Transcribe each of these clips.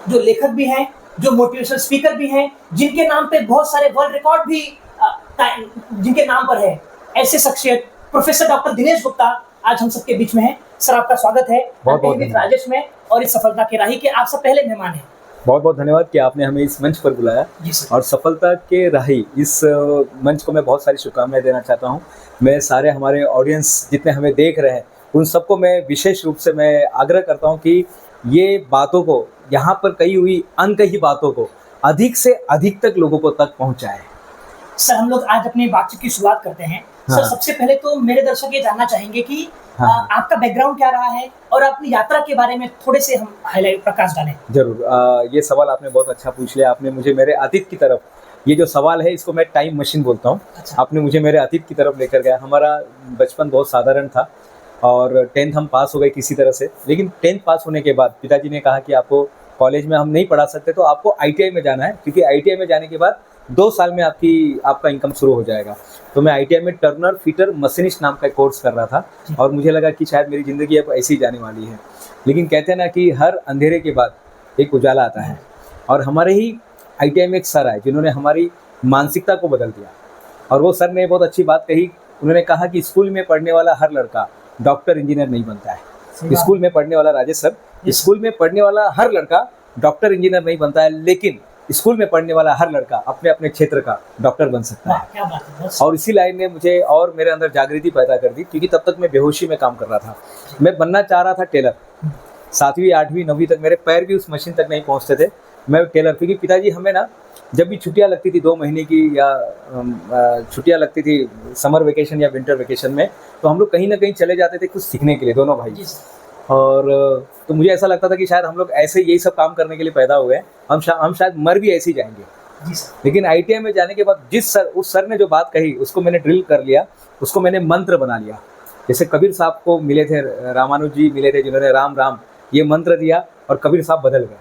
जो लेखक भी हैं, जो मोटिवेशनल स्पीकर भी हैं, जिनके नाम पे बहुत सारे वर्ल्ड रिकॉर्ड भी जिनके नाम पर है, ऐसे शख्सियत प्रोफेसर डॉक्टर दिनेश गुप्ता आज हम सबके बीच में हैं। सर, आपका स्वागत है राजेश में और इस सफलता के राही के आप सब पहले मेहमान हैं। बहुत बहुत धन्यवाद कि आपने हमें इस मंच पर बुलाया और सफलता के राही इस मंच को मैं बहुत सारी शुभकामनाएं देना चाहता हूं। मैं सारे हमारे ऑडियंस जितने हमें देख रहे हैं उन सबको मैं विशेष रूप से मैं आग्रह करता हूं कि ये बातों को, यहाँ पर कही हुई अनकही बातों को अधिक से अधिक तक लोगों को तक पहुँचाएं। सर, हम लोग आज अपनी बातचीत की शुरुआत करते हैं। सर, सबसे पहले तो मेरे दर्शक ये जानना चाहेंगे कि आपका बैकग्राउंड क्या रहा है और अपनी यात्रा के बारे में थोड़े से हम हाईलाइट प्रकाश डालें। जरूर। ये सवाल आपने बहुत अच्छा पूछ लिया। आपने मुझे मेरे अतीत की तरफ, ये जो सवाल है इसको मैं टाइम मशीन बोलता हूँ। अच्छा। आपने मुझे मेरे अतीत की तरफ लेकर गया। हमारा बचपन बहुत साधारण था और 10th हम पास हो गए किसी तरह से, लेकिन 10th पास होने के बाद पिताजी ने कहा कि आपको कॉलेज में हम नहीं पढ़ा सकते तो आपको ITI में जाना है, क्योंकि ITI में जाने के बाद 2 साल में आपका इनकम शुरू हो जाएगा। तो मैं ITI में टर्नर फिटर मशीनिस्ट नाम का कोर्स कर रहा था और मुझे लगा कि शायद मेरी ज़िंदगी अब ऐसी जाने वाली है। लेकिन कहते हैं ना कि हर अंधेरे के बाद एक उजाला आता है, और हमारे ही ITI में एक सर आए जिन्होंने हमारी मानसिकता को बदल दिया। और वो सर ने बहुत अच्छी बात कही। उन्होंने कहा कि स्कूल में पढ़ने वाला हर लड़का डॉक्टर इंजीनियर नहीं बनता है। स्कूल में पढ़ने वाला, राजेश सर, स्कूल में पढ़ने वाला हर लड़का डॉक्टर इंजीनियर नहीं बनता है, लेकिन स्कूल में पढ़ने वाला हर लड़का अपने अपने क्षेत्र का डॉक्टर बन सकता है। क्या बात है। और इसी लाइन ने मुझे और मेरे अंदर जागृति पैदा कर दी, क्योंकि तब तक मैं बेहोशी में काम कर रहा था। मैं बनना चाह रहा था टेलर। 7वीं 8वीं 9वीं तक मेरे पैर भी उस मशीन तक नहीं पहुंचते थे। मैं टेलर, क्योंकि पिताजी हमें ना जब भी छुट्टियां लगती थी 2 महीने की या छुट्टियां लगती थी समर वेकेशन या विंटर वेकेशन में, तो हम लोग कहीं ना कहीं चले जाते थे कुछ सीखने के लिए, दोनों भाई। और तो मुझे ऐसा लगता था कि शायद हम लोग ऐसे यही सब काम करने के लिए पैदा हुए हैं, हम शायद मर भी ऐसे ही जाएंगे। लेकिन ITI में जाने के बाद उस सर ने जो बात कही उसको मैंने ड्रिल कर लिया, उसको मैंने मंत्र बना लिया। जैसे कबीर साहब को मिले थे, रामानुज जी मिले थे जिन्होंने राम राम ये मंत्र दिया और कबीर साहब बदल गए।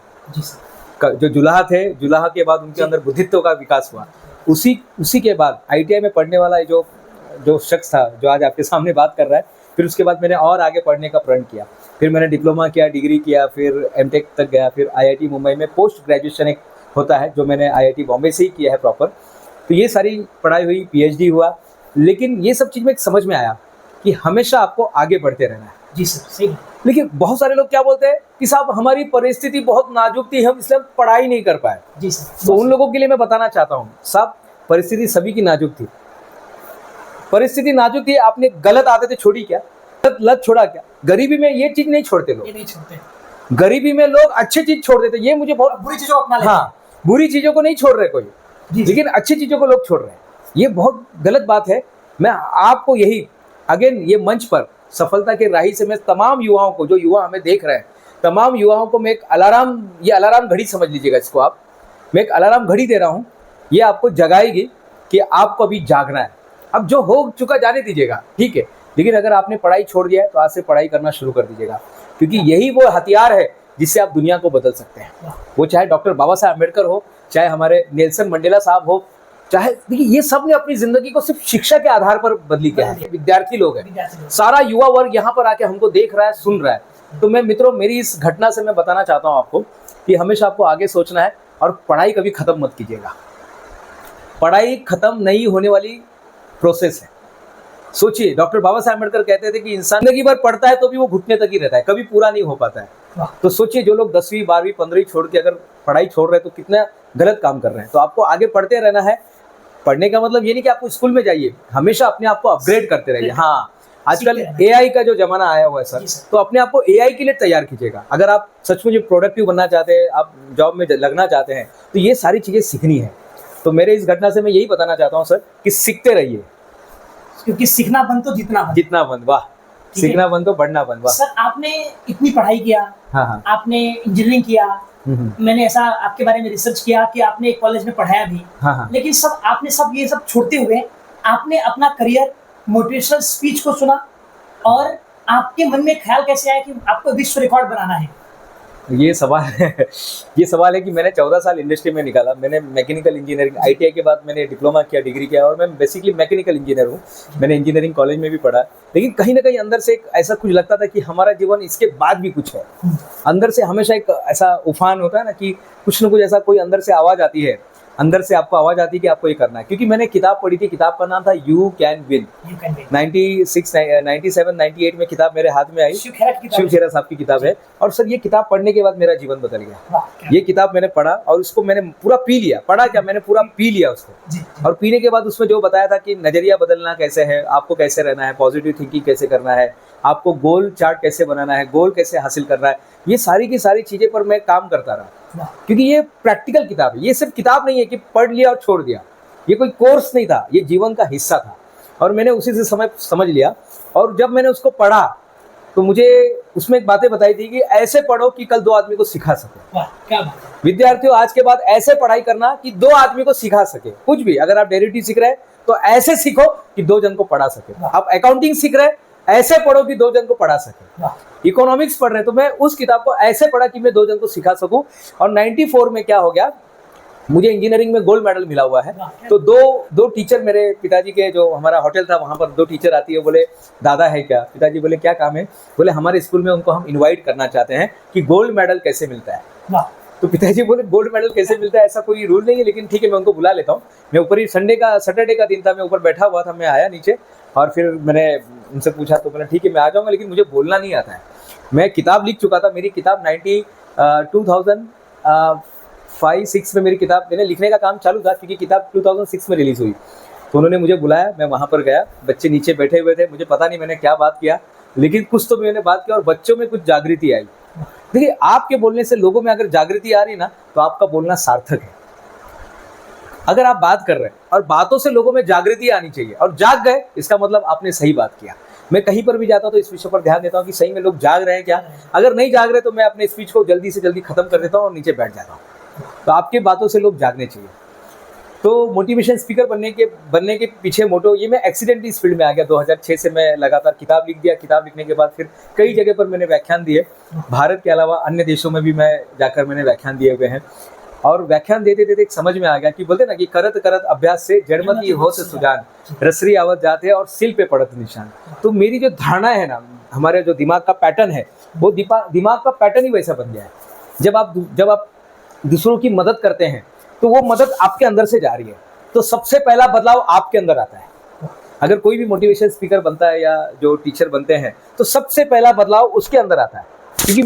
जो जुलाहा थे, जुलाहा के बाद उनके अंदर बुद्धित्व का विकास हुआ। उसी के बाद ITI में पढ़ने वाला जो शख्स था जो आज आपके सामने बात कर रहा है, फिर उसके बाद मैंने और आगे पढ़ने का प्रण किया। फिर मैंने डिप्लोमा किया, डिग्री किया, फिर MTech तक गया, फिर IIT मुंबई में पोस्ट ग्रेजुएशन एक होता है जो मैंने IIT बॉम्बे से ही किया है प्रॉपर। तो ये सारी पढ़ाई हुई, PhD हुआ। लेकिन ये सब चीज़ में समझ में आया कि हमेशा आपको आगे बढ़ते रहना है। जी सर, सही। लेकिन बहुत सारे लोग क्या बोलते हैं कि साहब हमारी परिस्थिति बहुत नाजुक थी, हम इसलिए पढ़ाई नहीं कर पाए। जी सर। तो उन लोगों के लिए मैं बताना चाहता हूँ, साहब परिस्थिति सभी की नाजुक थी। परिस्थिति नाजुक थी, आपने गलत आदतें छोड़ी क्या? लत छोड़ा क्या? गरीबी में ये चीज नहीं छोड़ते लोग। ये नहीं छोड़ते। गरीबी में लोग अच्छी चीज छोड़ देते। ये मुझे बहुत बुरी चीजों को अपना लेते। हाँ, बुरी चीजों को नहीं छोड़ रहे कोई, लेकिन अच्छी चीजों को लोग छोड़ रहे हैं। ये बहुत गलत बात है। मैं आपको यही अगेन ये मंच पर सफलता के राही से मैं तमाम युवाओं को, जो युवा हमें देख रहे हैं, तमाम युवाओं को मैं एक अलार्म घड़ी समझ लीजिएगा इसको आप। मैं एक अलार्म घड़ी दे रहा हूँ, ये आपको जगाएगी कि आपको अभी जागना है। अब जो हो चुका जाने दीजिएगा, ठीक है, लेकिन अगर आपने पढ़ाई छोड़ दिया है तो आज से पढ़ाई करना शुरू कर दीजिएगा, क्योंकि यही वो हथियार है जिससे आप दुनिया को बदल सकते हैं। वो चाहे डॉक्टर बाबा साहब अम्बेडकर हो, चाहे हमारे नेल्सन मंडेला साहब हो, चाहे, देखिए ये सब ने अपनी जिंदगी को सिर्फ शिक्षा के आधार पर बदली किया है। विद्यार्थी लोग हैं, सारा युवा वर्ग यहाँ पर आके हमको देख रहा है, सुन रहा है। तो मैं मित्रों, मेरी इस घटना से मैं बताना चाहता हूँ आपको कि हमेशा आपको आगे सोचना है और पढ़ाई कभी खत्म मत कीजिएगा। पढ़ाई खत्म नहीं होने वाली प्रोसेस है। सोचिए, डॉक्टर बाबा साहब अम्बेडकर कहते थे कि इंसान जिंदगी भर पढ़ता है तो भी वो घुटने तक ही रहता है, कभी पूरा नहीं हो पाता है। तो सोचिए, जो लोग 10वीं 12वीं 15वीं छोड़ के अगर पढ़ाई छोड़ रहे हैं तो कितना गलत काम कर रहे हैं। तो आपको आगे पढ़ते रहना है। पढ़ने का मतलब ये नहीं कि आपको स्कूल में जाइए, हमेशा अपने आप को अपग्रेड करते रहिए। हाँ, आजकल AI का जो जमाना आया हुआ है सर, तो अपने आप को AI के लिए तैयार कीजिएगा। अगर आप सचमुच प्रोडक्टिव बनना चाहते हैं, आप जॉब में लगना चाहते हैं, तो ये सारी चीजें सीखनी है। तो मेरे इस घटना से मैं यही बताना चाहता हूँ सर कि सीखते रहिए, क्योंकि सीखना बंद तो जितना बंद। वाह, सीखना बंद तो बढ़ना बंद। वाह सर, आपने इतनी पढ़ाई किया। हाँ। आपने इंजीनियरिंग किया। मैंने ऐसा आपके बारे में रिसर्च किया कि आपने एक कॉलेज में पढ़ाया भी। हाँ। लेकिन आपने ये सब छोड़ते हुए आपने अपना करियर मोटिवेशनल स्पीच को सुना, और आपके मन में ख्याल कैसे आया कि आपको विश्व रिकॉर्ड बनाना है? ये सवाल है ये सवाल है कि मैंने 14 साल इंडस्ट्री में निकाला। मैंने मैकेनिकल इंजीनियरिंग आईटीआई के बाद मैंने डिप्लोमा किया, डिग्री किया, और मैं बेसिकली मैकेनिकल इंजीनियर हूँ। मैंने इंजीनियरिंग कॉलेज में भी पढ़ा, लेकिन कहीं ना कहीं अंदर से एक ऐसा कुछ लगता था कि हमारा जीवन इसके बाद भी कुछ है। अंदर से हमेशा एक ऐसा उफान होता है ना कि कुछ ना कुछ ऐसा कोई अंदर से आवाज़ आती है, अंदर से आपको आवाज़ आती है कि आपको ये करना है। क्योंकि मैंने किताब पढ़ी थी, किताब का नाम था यू कैन विन। 97 98 में किताब मेरे हाथ में आई, शिव खेरा साहब की किताब है। और सर ये किताब पढ़ने के बाद मेरा जीवन बदल गया। ये किताब मैंने पढ़ा और उसको मैंने पूरा पी लिया। पढ़ा क्या, मैंने पूरा पी लिया उसको। और पीने के बाद उसमें जो बताया था कि नज़रिया बदलना कैसे है, आपको कैसे रहना है, पॉजिटिव थिंकिंग कैसे करना है, आपको गोल चार्ट कैसे बनाना है, गोल कैसे हासिल करना है, ये सारी की सारी चीज़ें पर मैं काम करता रहा। क्योंकि ये प्रैक्टिकल किताब है, ये सिर्फ किताब नहीं है कि पढ़ लिया और छोड़ दिया। ये कोई कोर्स नहीं था, ये जीवन का हिस्सा था। और मैंने उसी से समझ लिया। और जब मैंने उसको पढ़ा तो मुझे उसमें एक बातें बताई थी कि ऐसे पढ़ो कि कल 2 आदमी को सिखा सके। क्या बात है। विद्यार्थियों, आज के बाद ऐसे पढ़ाई करना कि 2 आदमी को सिखा सके। कुछ भी, अगर आप डेरिवेटिव सीख रहे हैं तो ऐसे सीखो कि 2 जन को पढ़ा सके। आप अकाउंटिंग सीख रहे हैं, ऐसे पढ़ो कि 2 जन को पढ़ा सके। इकोनॉमिक्स पढ़ रहे हैं तो मैं उस किताब को ऐसे पढ़ा कि मैं 2 जन को सिखा सकूं। और 94 में क्या हो गया, मुझे इंजीनियरिंग में गोल्ड मेडल मिला हुआ है। तो दो टीचर, मेरे पिताजी के जो हमारा होटल था वहाँ पर 2 टीचर आती है, बोले दादा है क्या? पिताजी बोले क्या काम है? बोले हमारे स्कूल में उनको हम इनवाइट करना चाहते हैं कि गोल्ड मेडल कैसे मिलता है। तो पिताजी बोले गोल्ड मेडल कैसे मिलता है, ऐसा कोई रूल नहीं है, लेकिन ठीक है मैं उनको बुला लेता हूँ। मैं ऊपर ही सैटरडे का दिन था, मैं ऊपर बैठा हुआ था। मैं आया नीचे और फिर मैंने उनसे पूछा तो बोला ठीक है मैं आ जाऊँगा, लेकिन मुझे बोलना नहीं आता है। मैं किताब लिख चुका था, मेरी किताब 2005-6 में मेरी किताब, मैंने लिखने का काम चालू था क्योंकि किताब 2006 में रिलीज़ हुई। तो उन्होंने मुझे बुलाया, मैं वहाँ पर गया, बच्चे नीचे बैठे हुए थे। मुझे पता नहीं मैंने क्या बात किया, लेकिन कुछ तो मैंने बात किया और बच्चों में कुछ जागृति आई। देखिए, आपके बोलने से लोगों में अगर जागृति आ रही ना तो आपका बोलना सार्थक है। अगर आप बात कर रहे हैं और बातों से लोगों में जागृति आनी चाहिए और जाग गए, इसका मतलब आपने सही बात किया। मैं कहीं पर भी जाता हूं तो इस विषय पर ध्यान देता हूं कि सही में लोग जाग रहे हैं क्या। अगर नहीं जाग रहे तो मैं अपने स्पीच को जल्दी से जल्दी खत्म कर देता हूं और नीचे बैठ जाता हूं। तो आपके बातों से लोग जागने चाहिए। तो मोटिवेशन स्पीकर बनने के पीछे मोटो, ये मैं एक्सीडेंटली इस फील्ड में आ गया। 2006 से मैं लगातार किताब लिख दिया। किताब लिखने के बाद फिर कई जगह पर मैंने व्याख्यान दिए। भारत के अलावा अन्य देशों में भी मैं जाकर मैंने व्याख्यान दिए हुए हैं। और व्याख्यान देते देते एक समझ में आ गया कि बोलते ना कि करत करत अभ्यास से जड़मती होत सुजान, रसरी आवत जाते और सिल पे पड़त निशान। तो मेरी जो धारणा है ना, हमारे जो दिमाग का पैटर्न है, वो दिमाग का पैटर्न ही वैसा बन गया है। जब आप दूसरों की मदद करते हैं तो वो मदद आपके अंदर से जा रही है। तो सबसे पहला बदलाव आपके अंदर आता है। अगर कोई भी मोटिवेशन स्पीकर बनता है या जो टीचर बनते हैं तो सबसे पहला बदलाव उसके अंदर आता है। क्योंकि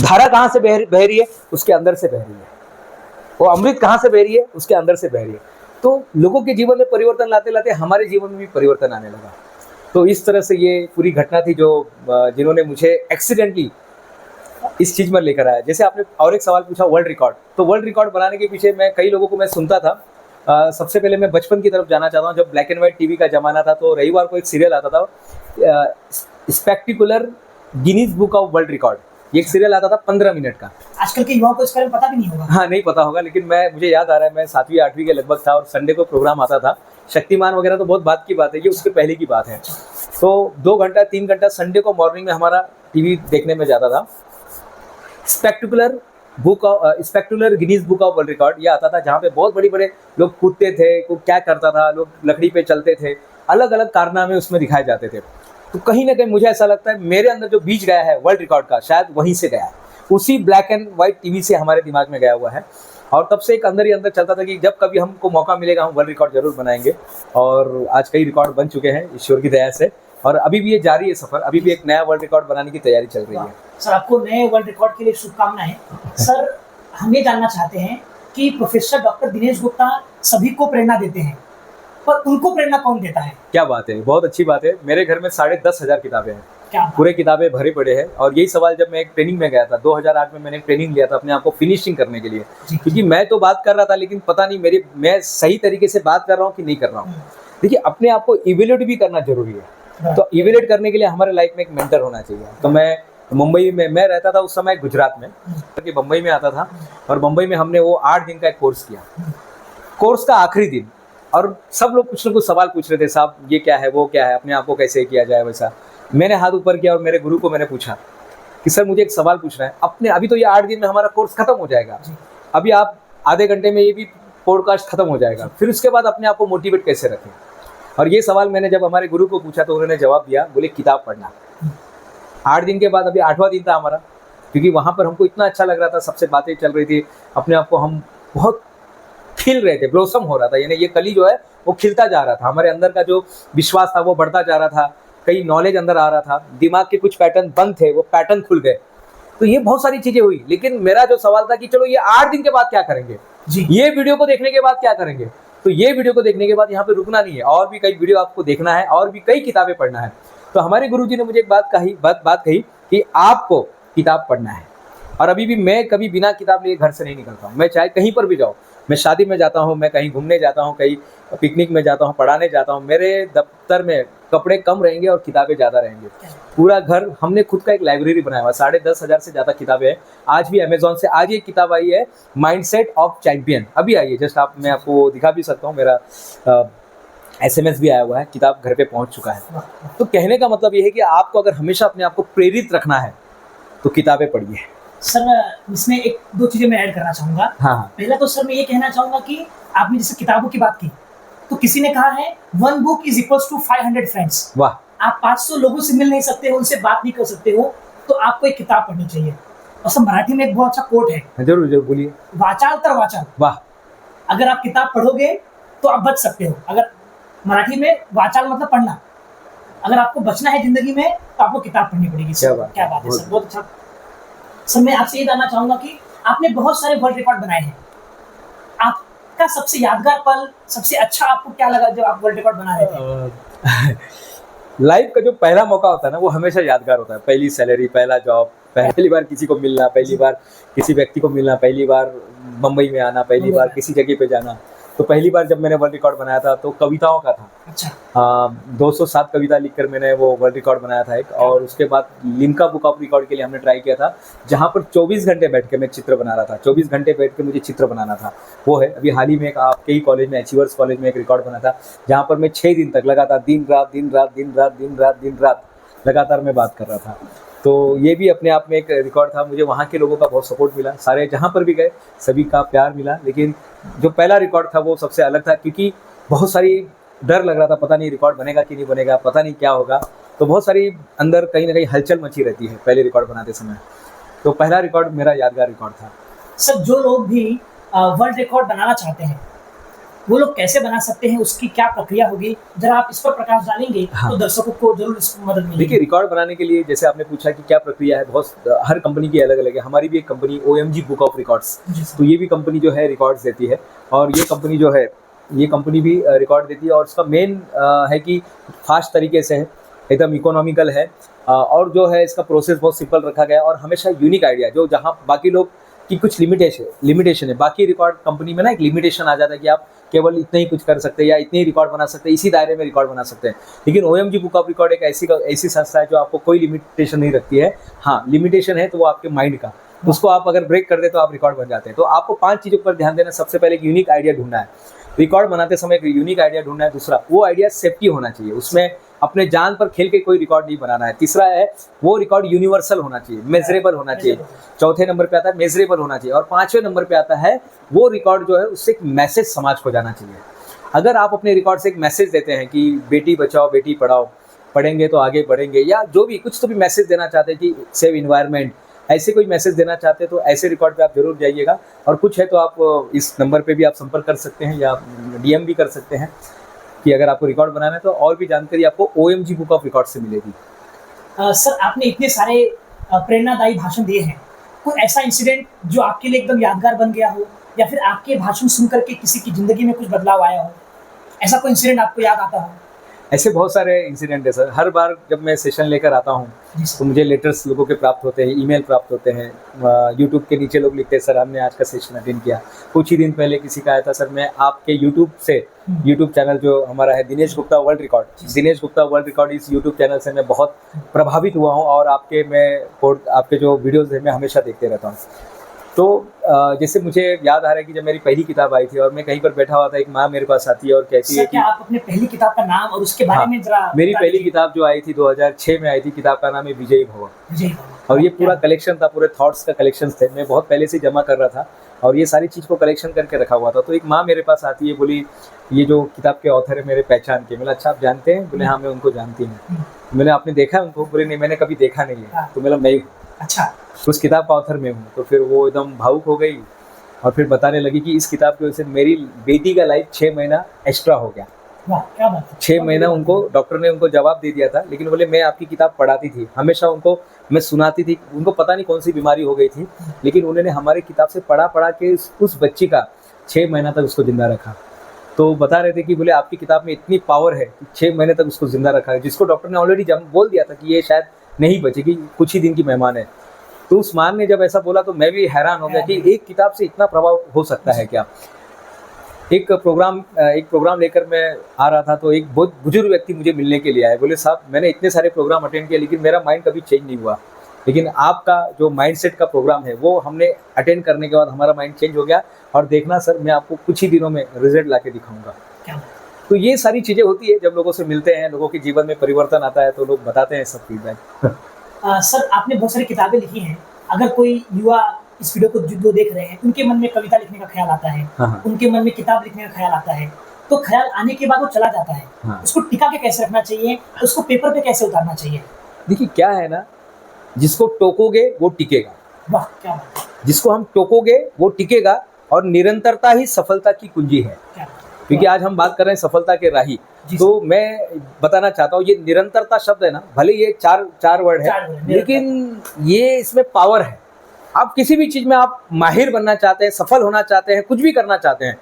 धारा कहाँ से बह रही है? उसके अंदर से बह रही है। वो अमृत कहाँ से बह रही है? उसके अंदर से बह रही है। तो लोगों के जीवन में परिवर्तन लाते लाते हमारे जीवन में भी परिवर्तन आने लगा। तो इस तरह से ये पूरी घटना थी जो जिन्होंने मुझे एक्सीडेंटली इस चीज़ में लेकर आया। जैसे आपने और एक सवाल पूछा वर्ल्ड रिकॉर्ड, तो वर्ल्ड रिकॉर्ड बनाने के पीछे मैं कई लोगों को मैं सुनता था। सबसे पहले मैं बचपन की तरफ जाना चाहता हूँ। जब ब्लैक एंड व्हाइट टीवी का ज़माना था तो रविवार को एक सीरियल आता था, spectacular Guinness book of world record. ये एक सीरियल आता था 15 मिनट का। आजकल के युवाओं को इसके बारे में पता भी नहीं होगा। हाँ, नहीं पता होगा, लेकिन मुझे याद आ रहा है मैं 7वीं 8वीं के लगभग था और संडे को प्रोग्राम आता था। शक्तिमान वगैरह तो बहुत बात की बात है, ये उसके पहले की बात है। तो 2 घंटा 3 घंटा संडे को मॉर्निंग में हमारा टीवी देखने में जाता था। स्पेक्टुलर Guinness book of world record ये आता था, जहाँ पे बहुत बड़े लोग कूदते थे, कोई क्या करता था, लोग लकड़ी पे चलते थे, अलग अलग कारनामे उसमें दिखाए जाते थे। तो कहीं ना कहीं मुझे ऐसा लगता है मेरे अंदर जो बीज गया है वर्ल्ड रिकॉर्ड का, शायद वहीं से गया है। उसी ब्लैक एंड व्हाइट टीवी से हमारे दिमाग में गया हुआ है। और तब से एक अंदर ही अंदर चलता था कि जब कभी हमको मौका मिलेगा हम वर्ल्ड रिकॉर्ड जरूर बनाएंगे। और आज कई रिकॉर्ड बन चुके हैं ईश्वर की दया से, और अभी भी ये जारी है सफर। अभी भी एक नया वर्ल्ड रिकॉर्ड बनाने की तैयारी चल रही है। सर, आपको नए वर्ल्ड रिकॉर्ड के लिए शुभकामनाएं। सर, हम ये जानना चाहते हैं कि प्रोफेसर डॉक्टर दिनेश गुप्ता सभी को प्रेरणा देते हैं, पर उनको प्रेरणा कौन देता है? क्या बात है, बहुत अच्छी बात है। मेरे घर में 10,500 किताबें हैं, पूरे किताबें भरे पड़े हैं। और यही सवाल जब मैं एक ट्रेनिंग में गया था 2008 में, मैंने ट्रेनिंग लिया था अपने आप को फिनिशिंग करने के लिए। क्योंकि मैं तो बात कर रहा था लेकिन पता नहीं मैं सही तरीके से बात कर रहा हूँ कि नहीं कर रहा हूँ। देखिए, अपने आप को इवेल्यूएट भी करना जरूरी है। तो इवेल्यूएट करने के लिए हमारे लाइफ में एक मेंटर होना चाहिए। तो मैं मुंबई में मैं रहता था उस समय, गुजरात में, कि मुंबई में आता था। और मुंबई में हमने वो 8 दिन का एक कोर्स किया। कोर्स का आखिरी दिन, और सब लोग कुछ ना कुछ सवाल पूछ रहे थे, साहब ये क्या है, वो क्या है, अपने आप को कैसे किया जाए वैसा। मैंने हाथ ऊपर किया और मेरे गुरु को मैंने पूछा कि सर मुझे एक सवाल पूछना है अपने, अभी तो ये 8 दिन में हमारा कोर्स खत्म हो जाएगा, जी। अभी आप आधे घंटे में ये भी पॉडकास्ट खत्म हो जाएगा, फिर उसके बाद अपने आप को मोटिवेट कैसे रखें? और ये सवाल मैंने जब हमारे गुरु को पूछा तो उन्होंने जवाब दिया, बोले किताब पढ़ना। 8 दिन के बाद अभी 8वां दिन था हमारा, क्योंकि वहाँ पर हमको इतना अच्छा लग रहा था, सबसे बातें चल रही थी, अपने आप को हम बहुत खिल रहे थे, ब्लॉसम हो रहा था, यानी ये कली जो है वो खिलता जा रहा था, हमारे अंदर का जो विश्वास था वो बढ़ता जा रहा था, कई नॉलेज अंदर आ रहा था, दिमाग के कुछ पैटर्न बंद थे वो पैटर्न खुल गए। तो ये बहुत सारी चीजें हुई, लेकिन मेरा जो सवाल था कि चलो ये 8 दिन के बाद क्या करेंगे जी। ये वीडियो को देखने के बाद क्या करेंगे? तो ये वीडियो को देखने के बाद यहाँ पे रुकना नहीं है, और भी कई वीडियो आपको देखना है, और भी कई किताबें पढ़ना है। तो हमारे गुरुजी ने मुझे एक बात कही कि आपको किताब पढ़ना है। और अभी भी मैं कभी बिना किताब लिए घर से नहीं निकलता हूँ, मैं चाहे कहीं पर भी जाऊँ, मैं शादी में जाता हूँ, मैं कहीं घूमने जाता हूँ, कहीं पिकनिक में जाता हूँ, पढ़ाने जाता हूँ, मेरे दफ्तर में कपड़े कम रहेंगे और किताबें ज़्यादा रहेंगे। पूरा घर हमने खुद का एक लाइब्रेरी बनाया हुआ, 10,500 से ज़्यादा किताबें हैं। आज भी अमेजोन से आज ये किताब आई है, माइंडसेट ऑफ चैंपियन, अभी आई है जस्ट, मैं आपको दिखा भी सकता हूँ, मेरा SMS भी आया हुआ है, किताब घर पे पहुँच चुका है। तो कहने का मतलब ये है कि आपको अगर हमेशा अपने आप को प्रेरित रखना है तो किताबें पढ़िए। सर इसमें 1-2 चीजें मैं ऐड करना चाहूंगा। हाँ। पहला तो सर मैं ये कहना चाहूंगा कि आपने जैसे किताबों की बात की, तो किसी ने कहा है 1 book is equals to 500 friends. वाह। आप 500 लोगों से मिल नहीं सकते हो, उनसे बात नहीं कर सकते हो, तो आपको एक किताब पढ़नी चाहिए। और सर मराठी में एक बहुत अच्छा कोट है, जरूर जरूर बोलिए। वाचाल तर वाचाल। वाह। अगर आप किताब पढ़ोगे तो आप बच सकते हो। अगर मराठी में वाचाल मतलब पढ़ना, अगर आपको बचना है जिंदगी में तो आपको किताब पढ़नी पड़ेगी। क्या बात है सर, बहुत अच्छा। सर मैं आपसे ये जानना चाहूंगा कि आपने बहुत सारे वर्ल्ड रिकॉर्ड बनाए हैं, आपका सबसे यादगार पल, सबसे अच्छा आपको क्या लगा जब आप वर्ल्ड रिकॉर्ड बना रहे थे? लाइफ का जो पहला मौका होता है ना वो हमेशा यादगार होता है। पहली सैलरी, पहला जॉब, पहली बार किसी को मिलना, पहली बार किसी व्यक्ति को मिलना, पहली बार मुंबई में आना, पहली बार किसी जगह पे जाना। तो पहली बार जब मैंने वर्ल्ड रिकॉर्ड बनाया था तो कविताओं का था। अच्छा। 207 कविता लिखकर मैंने वो वर्ल्ड रिकॉर्ड बनाया था एक। और उसके बाद लिम्का बुक ऑफ रिकॉर्ड के लिए हमने ट्राई किया था, जहाँ पर 24 घंटे बैठ के मैं चित्र बना रहा था। 24 घंटे बैठ के मुझे चित्र बनाना था। वो है अभी हाल ही में आपके ही कॉलेज में, अचीवर्स कॉलेज में एक रिकॉर्ड बना था, जहाँ पर मैं 6 दिन तक लगातार दिन रात लगातार मैं बात कर रहा था। तो ये भी अपने आप में एक रिकॉर्ड था। मुझे वहाँ के लोगों का बहुत सपोर्ट मिला, सारे जहाँ पर भी गए सभी का प्यार मिला। लेकिन जो पहला रिकॉर्ड था वो सबसे अलग था, क्योंकि बहुत सारी डर लग रहा था, पता नहीं रिकॉर्ड बनेगा कि नहीं बनेगा, पता नहीं क्या होगा। तो बहुत सारी अंदर कहीं ना कहीं हलचल मची रहती है पहले रिकॉर्ड बनाते समय। तो पहला रिकॉर्ड मेरा यादगार रिकॉर्ड था। सर जो लोग भी वर्ल्ड रिकॉर्ड बनाना चाहते हैं वो लोग कैसे बना सकते हैं, उसकी क्या प्रक्रिया होगी, जरा आप इस पर प्रकाश डालेंगे? हाँ। तो दर्शकों को जरूर इसमें मदद मिलेगी। देखिए, रिकॉर्ड बनाने के लिए जैसे आपने पूछा कि क्या प्रक्रिया है, बहुत हर कंपनी की अलग अलग है। हमारी भी एक company OMG book of records, तो ये भी कंपनी जो है रिकॉर्ड्स देती है। और ये कंपनी जो है ये कंपनी भी रिकॉर्ड देती है। और उसका मेन है कि फास्ट तरीके से है, एकदम इकोनॉमिकल है। और जो है इसका प्रोसेस बहुत सिंपल रखा गया है और हमेशा यूनिक आइडिया, जो जहाँ बाकी लोग की कुछ लिमिटेशन है, बाकी रिकॉर्ड कंपनी में ना एक लिमिटेशन आ जाता है कि आप केवल इतना ही कुछ कर सकते हैं या इतने ही रिकॉर्ड बना सकते हैं, इसी दायरे में रिकॉर्ड बना सकते हैं। लेकिन OMG बुक ऑफ रिकॉर्ड एक ऐसी संस्था है जो आपको कोई लिमिटेशन नहीं रखती है। हाँ, लिमिटेशन है तो वो आपके माइंड का, उसको आप अगर ब्रेक कर दे तो आप रिकॉर्ड बन जाते हैं। तो आपको 5 चीज़ों पर ध्यान देना। सबसे पहले एक यूनिक आइडिया ढूंढना है, रिकॉर्ड बनाते समय एक यूनिक आइडिया ढूंढना है। दूसरा, वो आइडिया सेफ्टी होना चाहिए, उसमें अपने जान पर खेल के कोई रिकॉर्ड नहीं बनाना है। तीसरा है वो रिकॉर्ड यूनिवर्सल होना चाहिए, मेजरेबल होना चाहिए। चौथे नंबर पे आता है मेजरेबल होना चाहिए। और 5वें नंबर पे आता है वो रिकॉर्ड जो है उससे एक मैसेज समाज को जाना चाहिए। अगर आप अपने रिकॉर्ड से एक मैसेज देते हैं कि बेटी बचाओ बेटी पढ़ाओ, पढ़ेंगे तो आगे बढ़ेंगे, या जो भी कुछ तो भी मैसेज देना चाहते हैं कि सेव इन्वायरमेंट, ऐसे कोई मैसेज देना चाहते हैं तो ऐसे रिकॉर्ड पे आप जरूर जाइएगा। और कुछ है तो आप इस नंबर पे भी आप संपर्क कर सकते हैं या DM भी कर सकते हैं कि अगर आपको रिकॉर्ड बनाना है तो। और भी जानकारी आपको OMG बुक ऑफ रिकॉर्ड से मिलेगी। सर आपने इतने सारे प्रेरणादायी भाषण दिए हैं, कोई ऐसा इंसिडेंट जो आपके लिए एकदम यादगार बन गया हो, या फिर आपके भाषण सुन करके किसी की जिंदगी में कुछ बदलाव आया हो, ऐसा कोई इंसिडेंट आपको याद आता हो? ऐसे बहुत सारे इंसिडेंट है सर। हर बार जब मैं सेशन लेकर आता हूँ तो मुझे लेटर्स लोगों के प्राप्त होते हैं, ईमेल प्राप्त होते हैं। यूट्यूब के नीचे लोग लिखते हैं सर हमने आज का सेशन अटेंड किया। कुछ ही दिन पहले किसी का आया था, सर मैं आपके यूट्यूब चैनल जो हमारा है दिनेश गुप्ता वर्ल्ड रिकॉर्ड, इस यूट्यूब चैनल से मैं बहुत प्रभावित हुआ हूँ और आपके जो वीडियोज़ है मैं हमेशा देखते रहता हूँ। तो जैसे मुझे याद आ रहा है कि जब मेरी पहली किताब आई थी और मैं कहीं पर बैठा हुआ था, एक माँ मेरे पास आती है और कहती है कि आप अपने पहली किताब का नाम और उसके बारे में जरा। मेरी पहली किताब जो आई थी 2006 में आई थी, किताब का नाम है विजयी भव। और ये पूरा कलेक्शन था, पूरे थॉट्स का कलेक्शन थे, मैं बहुत पहले से जमा कर रहा था और ये सारी चीज़ को कलेक्शन करके रखा हुआ था। तो एक माँ मेरे पास आती है, बोली ये जो किताब के ऑथर है मेरे पहचान के। मैंने अच्छा आप जानते हैं? बोले हाँ मैं उनको जानती हूँ। मैंने आपने देखा है उनको? बोले नहीं मैंने कभी देखा नहीं है। तो मेरा मैं ही हूँ, अच्छा, उस किताब का ऑथर मैं हूँ। तो फिर वो एकदम भावुक हो गई और फिर बताने लगी कि इस किताब की वजह से मेरी बेटी का लाइफ 6 महीना एक्स्ट्रा हो गया। वाह क्या बात है। 6 महीना उनको डॉक्टर ने उनको जवाब दे दिया था, लेकिन बोले मैं आपकी किताब पढ़ाती थी, हमेशा उनको मैं सुनाती थी। उनको पता नहीं कौन सी बीमारी हो गई थी, लेकिन उन्होंने हमारी किताब से पढ़ा के उस बच्ची का 6 महीना तक उसको जिंदा रखा। तो बता रहे थे कि बोले आपकी किताब में इतनी पावर है कि 6 महीने तक उसको जिंदा रखा है, जिसको डॉक्टर ने ऑलरेडी बोल दिया था कि ये शायद नहीं बचेगी, कुछ ही दिन की मेहमान है। तो उस मान ने जब ऐसा बोला तो मैं भी हैरान हो गया कि एक किताब से इतना प्रभाव हो सकता है क्या। एक प्रोग्राम लेकर मैं आ रहा था तो एक बहुत बुजुर्ग व्यक्ति मुझे मिलने के लिए आए। बोले साहब मैंने इतने सारे प्रोग्राम अटेंड किए लेकिन मेरा माइंड कभी चेंज नहीं हुआ, लेकिन आपका जो माइंडसेट का प्रोग्राम है वो हमने अटेंड करने के बाद हमारा माइंड चेंज हो गया, और देखना सर मैं आपको कुछ ही दिनों में रिजल्ट ला के दिखाऊंगा। तो ये सारी चीज़ें होती है जब लोगों से मिलते हैं, लोगों के जीवन में परिवर्तन आता है तो लोग बताते हैं सब फीडबैक। सर आपने बहुत सारी किताबें लिखी हैं, अगर कोई युवा इस वीडियो को जो देख रहे हैं उनके मन में कविता लिखने का ख्याल आता है, हाँ। उनके मन में किताब लिखने का ख्याल आता है, तो ख्याल आने के बाद वो चला जाता है, हाँ। उसको टिका के कैसे रखना चाहिए, उसको पेपर पे कैसे उतारना चाहिए? देखिए क्या है ना, जिसको टोकोगे वो टिकेगा। वाह क्या बात है, जिसको हम टोकोगे वो टिकेगा, और निरंतरता ही सफलता की कुंजी है। क्या बात है। क्योंकि आज हम बात कर रहे हैं सफलता के राही, जी तो मैं बताना चाहता हूँ ये निरंतरता शब्द है ना, भले ये चार वर्ड है, चार वर्ड है, लेकिन ये इसमें पावर है। आप किसी भी चीज में आप माहिर बनना चाहते हैं, सफल होना चाहते हैं, कुछ भी करना चाहते हैं,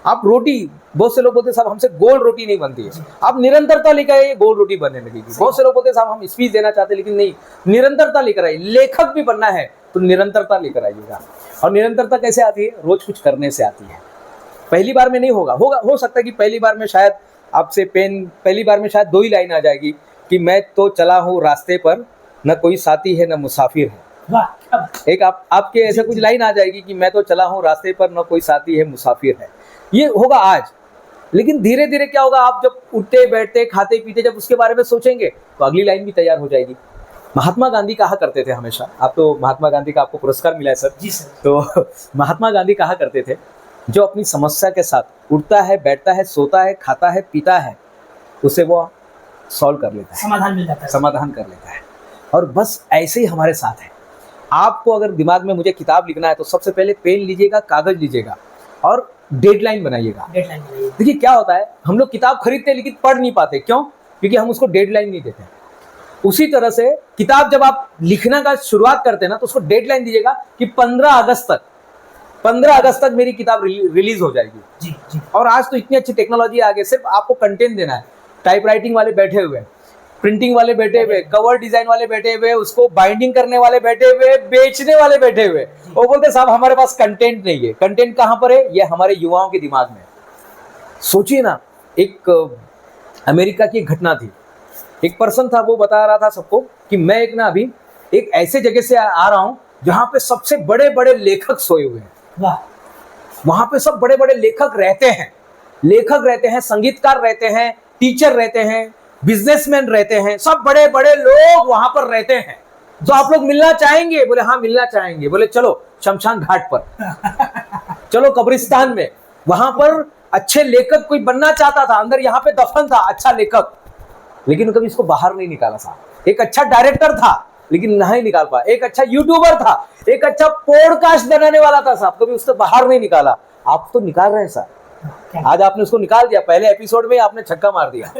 आप रोटी, बहुत से लोग बोलते हैं साहब हमसे गोल रोटी नहीं बनती है, आप निरंतरता लेकर आइए गोल रोटी बनने लगेगी। बहुत से लोग बोलते हैं साहब हम स्पीच देना चाहते हैं, लेकिन नहीं, निरंतरता लेकर आइए। लेखक भी बनना है तो निरंतरता लेकर आइएगा। और निरंतरता कैसे आती है? रोज कुछ करने से आती है। पहली बार में नहीं होगा, हो सकता है कि पहली बार में शायद आपसे पहली बार में शायद 2 ही लाइन आ जाएगी कि मैं तो चला हूँ रास्ते पर, न कोई साथी है न मुसाफिर है। वाह क्या बात है। एक आपके ऐसे कुछ लाइन आ जाएगी कि मैं तो चला हूँ रास्ते पर, न कोई साथी है मुसाफिर है। ये होगा आज, लेकिन धीरे धीरे क्या होगा, आप जब उठते बैठते खाते पीते जब उसके बारे में सोचेंगे तो अगली लाइन भी तैयार हो जाएगी। महात्मा गांधी कहा करते थे हमेशा, आप तो महात्मा गांधी का आपको पुरस्कार मिला है सर। जी सर। तो महात्मा गांधी कहा करते थे जो अपनी समस्या के साथ उठता है, बैठता है, सोता है, खाता है, पीता है, उसे वो सॉल्व कर लेता है, समाधान मिल जाता है, समाधान कर लेता है। और बस ऐसे ही हमारे साथ है। आपको अगर दिमाग में मुझे किताब लिखना है तो सबसे पहले पेन लीजिएगा, कागज लीजिएगा और डेडलाइन बनाइएगा। डेडलाइन बनाइए। देखिए क्या होता है, हम लोग किताब खरीदते हैं लेकिन पढ़ नहीं पाते, क्यों? क्योंकि हम उसको डेडलाइन नहीं देते। उसी तरह से किताब जब आप लिखना का शुरुआत करते हैं ना तो उसको डेडलाइन दीजिएगा कि 15 अगस्त तक मेरी किताब रिलीज हो जाएगी। जी जी। और आज तो इतनी अच्छी टेक्नोलॉजी आ गई, सिर्फ आपको कंटेंट देना है। टाइपराइटिंग वाले बैठे हुए, प्रिंटिंग वाले बैठे हुए, कवर डिजाइन वाले बैठे हुए, उसको बाइंडिंग करने वाले बैठे हुए, बेचने वाले बैठे हुए। वो बोलते साहब हमारे पास कंटेंट नहीं है। कंटेंट कहाँ पर है? ये हमारे युवाओं के दिमाग में। सोचिए ना, एक अमेरिका की घटना थी। एक पर्सन था, वो बता रहा था सबको कि मैं अभी एक ऐसे जगह से आ रहा हूँ जहाँ पे सबसे बड़े बड़े लेखक सोए हुए हैं। वाह। वहां पे सब बड़े बड़े लेखक रहते हैं, संगीतकार रहते हैं, टीचर रहते हैं, बिजनेसमैन रहते हैं, सब बड़े बड़े लोग वहां पर रहते हैं। तो आप लोग मिलना चाहेंगे? बोले हाँ मिलना चाहेंगे। बोले चलो शमशान घाट पर, चलो कब्रिस्तान में। वहां पर अच्छे लेखक कोई बनना चाहता था, अंदर यहाँ पे दफन था अच्छा लेखक, लेकिन कभी इसको बाहर नहीं निकाला था। एक अच्छा डायरेक्टर था लेकिन नहीं निकाल पाया। एक अच्छा यूट्यूबर था, एक अच्छा पॉडकास्ट बनाने वाला था साहब, कभी उसको बाहर नहीं निकाला। आप तो निकाल रहे हैं सर, आज आपने उसको निकाल दिया, पहले एपिसोड में आपने छक्का मार दिया।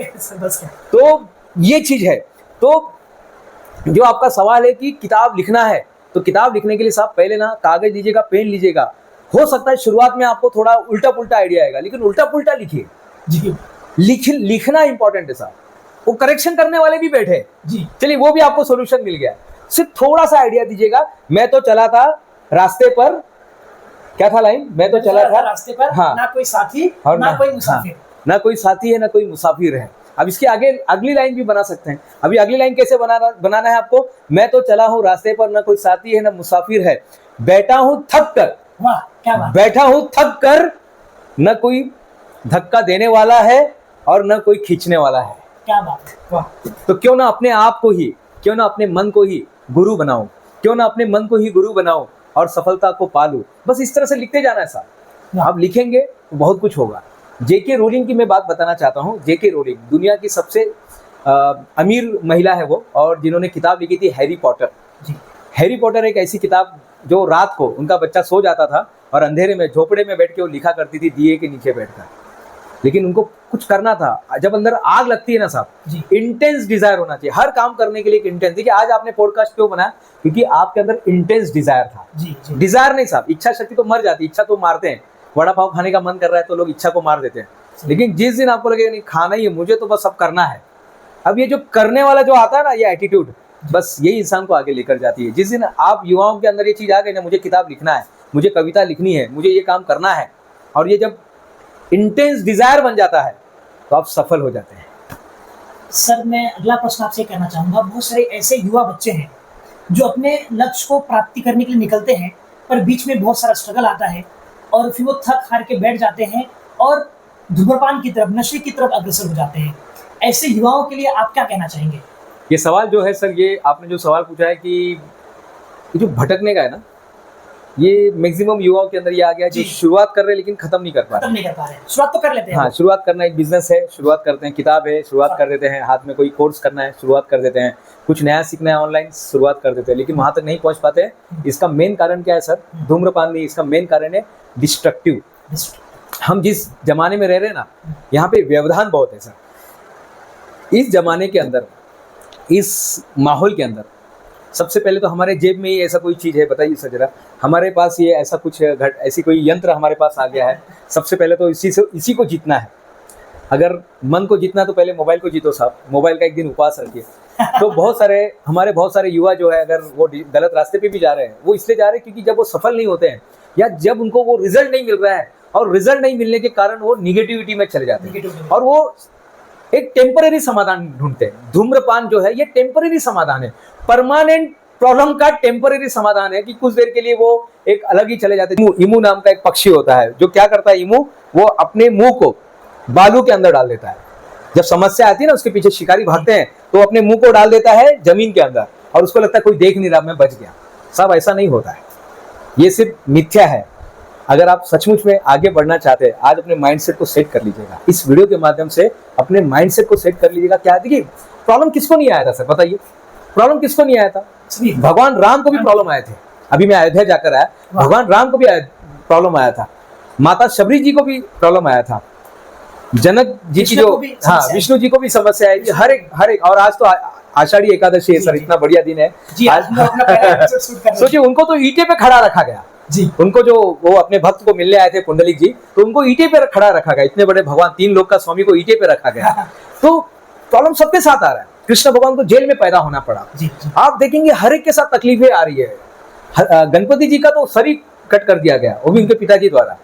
तो ये चीज है। तो जो आपका सवाल है कि किताब लिखना है, तो किताब लिखने के लिए साहब पहले ना कागज लीजिएगा, पेन लीजिएगा। हो सकता है शुरुआत में आपको थोड़ा उल्टा पुल्टा आइडिया आएगा, लेकिन उल्टा पुल्टा लिखिए जी। लिखना इंपॉर्टेंट है साहब। वो करेक्शन करने वाले भी बैठे जी, चलिए वो भी आपको सॉल्यूशन मिल गया। सिर्फ थोड़ा सा आइडिया दीजिएगा। मैं तो चला था रास्ते पर, क्या था लाइन? मैं तो चला था रास्ते पर, हाँ, ना कोई साथी और ना कोई मुसाफिर। हाँ, ना कोई साथी है ना कोई मुसाफिर है। अब इसके आगे अगली लाइन भी बना सकते हैं। अभी अगली लाइन कैसे बनाना है आपको? मैं तो चला हूँ रास्ते पर, ना कोई साथी है ना मुसाफिर है, बैठा हूँ थक कर। वाह क्या बात। बैठा हूँ थक कर, न कोई धक्का देने वाला है और न कोई खींचने वाला है। क्या बात है, वाह। तो क्यों ना अपने आप को ही, क्यों ना अपने मन को ही गुरु बनाऊं। क्यों ना अपने मन को ही गुरु बनाओ और सफलता को पालो। बस इस तरह से लिखते जाना है साहब। आप लिखेंगे तो बहुत कुछ होगा। जेके रोलिंग की मैं बात बताना चाहता हूँ। जेके रोलिंग दुनिया की सबसे अमीर महिला है वो, और जिन्होंने किताब लिखी थी हैरी पॉटर। हैरी पॉटर एक ऐसी किताब जो रात को उनका बच्चा सो जाता था और अंधेरे में झोपड़े में बैठ के वो लिखा करती थी दिए के नीचे बैठकर। लेकिन उनको कुछ करना था। जब अंदर आग लगती है ना साहब, इंटेंस डिजायर होना चाहिए हर काम करने के लिए। एक इंटेंस, देखिए आज आपने पॉडकास्ट क्यों बनाया, क्योंकि आपके अंदर इंटेंस डिजायर था। डिजायर नहीं साहब, इच्छा शक्ति तो मर जाती, इच्छा तो मारते हैं। वड़ा पाव खाने का मन कर रहा है तो लोग इच्छा को मार देते हैं, लेकिन जिस दिन आपको लगेगा नहीं खाना ही है मुझे, तो बस सब करना है। अब ये जो करने वाला जो आता है ना, ये एटीट्यूड, बस यही इंसान को आगे लेकर जाती है। जिस दिन आप युवाओं के अंदर ये चीज आ गई ना, मुझे किताब लिखना है, मुझे कविता लिखनी है, मुझे ये काम करना है, और ये जब इंटेंस डिजायर बन जाता है तो आप सफल हो जाते हैं। सर मैं अगला प्रश्न आपसे कहना चाहूंगा, बहुत सारे ऐसे युवा बच्चे हैं जो अपने लक्ष्य को प्राप्ति करने के लिए निकलते हैं, पर बीच में बहुत सारा स्ट्रगल आता है और फिर वो थक हार के बैठ जाते हैं और धूम्रपान की तरफ, नशे की तरफ अग्रसर हो जाते हैं। ऐसे युवाओं के लिए आप क्या कहना चाहेंगे? ये सवाल जो है सर, ये आपने जो सवाल पूछा है कि ये जो भटकने का है ना, ये मैक्सिमम युवाओं के अंदर ये आ गया जो शुरुआत कर रहे हैं लेकिन खत्म नहीं कर पा रहे। शुरुआत तो कर लेते हैं। हाँ, शुरुआत करना एक बिजनेस है, शुरुआत करते हैं, किताब है, शुरुआत कर देते हैं, हाथ में कोई कोर्स करना है, शुरुआत कर देते हैं, कुछ नया सीखना है ऑनलाइन, शुरुआत कर देते हैं, लेकिन वहां तक नहीं पहुंच पाते हैं। इसका मेन कारण क्या है सर? धूम्रपान नहीं, इसका मेन कारण है डिस्ट्रक्टिव। हम जिस जमाने में रह रहे हैं ना, यहाँ पे व्यवधान बहुत है सर। इस जमाने के अंदर, इस माहौल के अंदर सबसे पहले तो हमारे जेब में ही ऐसा कोई चीज़ है, बताइए सर जरा, हमारे पास ये ऐसा कुछ ऐसी कोई यंत्र हमारे पास आ गया है। सबसे पहले तो इसी को जीतना है। अगर मन को जीतना तो पहले मोबाइल को जीतो साहब, मोबाइल का एक दिन उपवास रखिए। तो बहुत सारे युवा जो है, अगर वो गलत रास्ते पे भी जा रहे हैं, वो इसलिए जा रहे हैं क्योंकि जब वो सफल नहीं होते हैं या जब उनको वो रिजल्ट नहीं मिल रहा है, और रिजल्ट नहीं मिलने के कारण वो निगेटिविटी में चले जाते हैं और वो एक टेम्पररी समाधान ढूंढते हैं। धूम्रपान जो है ये टेम्पररी समाधान है, परमानेंट प्रॉब्लम का टेम्पररी समाधान है कि कुछ देर के लिए वो एक अलग ही चले जाते हैं। इमू नाम का एक पक्षी होता है जो क्या करता है, इमू वो अपने मुंह को बालू के अंदर डाल देता है। जब समस्या आती है ना, उसके पीछे शिकारी भागते हैं तो अपने मुंह को डाल देता है जमीन के अंदर और उसको लगता है कोई देख नहीं रहा, मैं बच गया। सब ऐसा नहीं होता है, ये सिर्फ मिथ्या है। अगर आप सचमुच में आगे बढ़ना चाहते हैं, आज अपने माइंडसेट को सेट कर लीजिएगा। इस वीडियो के माध्यम से अपने माइंडसेट को सेट कर लीजिएगा। क्या देखिए, प्रॉब्लम किसको नहीं आया था सर, बताइए? प्रॉब्लम किसको नहीं आया था? भगवान राम को भी प्रॉब्लम आए थे। अभी मैं अयोध्या जाकर आया, भगवान राम को भी प्रॉब्लम आया था, माता शबरी जी को भी प्रॉब्लम आया था, जनक जी की जो, हाँ, विष्णु जी को भी समस्या आई। हर एक और आज तो आषाढ़ी एकादशी है सर, इतना बढ़िया दिन है आज। सोचिए, उनको तो ईंटे पे खड़ा रखा गया जी। उनको जो वो अपने भक्त को मिलने आए थे पुंडलिक जी, तो उनको ईंटे पे खड़ा रखा गया। इतने बड़े भगवान, 3 लोक का स्वामी को ईंटे पे रखा गया। तो प्रॉब्लम सबके साथ आ रहा है। कृष्ण भगवान को जेल में पैदा होना पड़ा जी। आप देखेंगे हर एक के साथ तकलीफें आ रही है। गणपति जी का तो सर ही कट कर दिया गया, वो भी उनके पिताजी द्वारा।